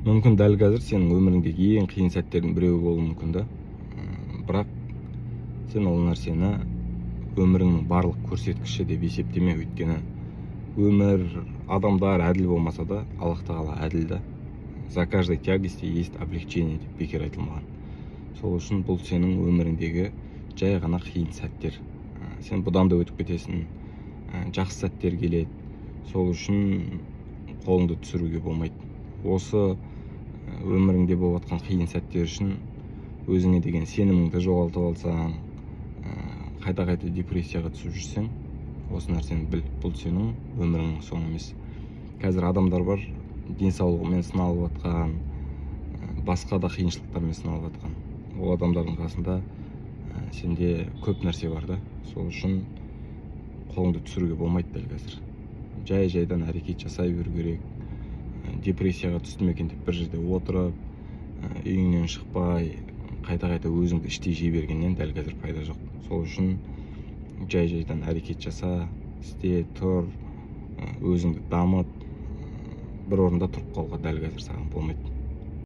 Мүмкін дәл қазір сенің өміріңдегі ең қиын сәттердің біреуі болуы мүмкін да. Бірақ сен ол нәрсені өміріңнің барлық көрсеткіші деп есептеме. Өйткені өмір, адамдар әділ болмаса да, Аллах тағала әділ да. За каждой тягости есть облегчение деп бекер айтылмаған. Сол үшін бұл сенің өміріңдегі жай ғана қиын сәттер. Сен бұдан да өтіп кетесің, жақсы сәттер келеді. Сол үшін қолыңды түсіруге болмайды. Осы өміріңде болып жатқан қиын сәттер үшін өзіңе деген сеніміңді жоғалтып алсаң, қайта-қайта депрессияға түсіп жүрсең, осы нәрсені біл, бұл сенің өміріңнің соңы емес. Қазір адамдар бар, денсаулығымен сыналып жатқан, басқа да қиыншылықтармен сыналып жатқан. Ол адамдардың қасында сенде көп нәрсе бар да. Сол үшін қолыңды түсіруге болмайды дәл қазір. Жай-жайдан әрекет жасай беру керек. Депрессияға түстім екен деп бір жерде отырып, үйіңнен шықпай, қайта-қайта өзіңді іштей жей бергеннен дәл қазір пайда жоқ. Сол үшін жай-жайдан әрекет жаса, істе, тұр, өзіңді дамыт, бір орында тұрып қалуға дәл қазір саған болмайды.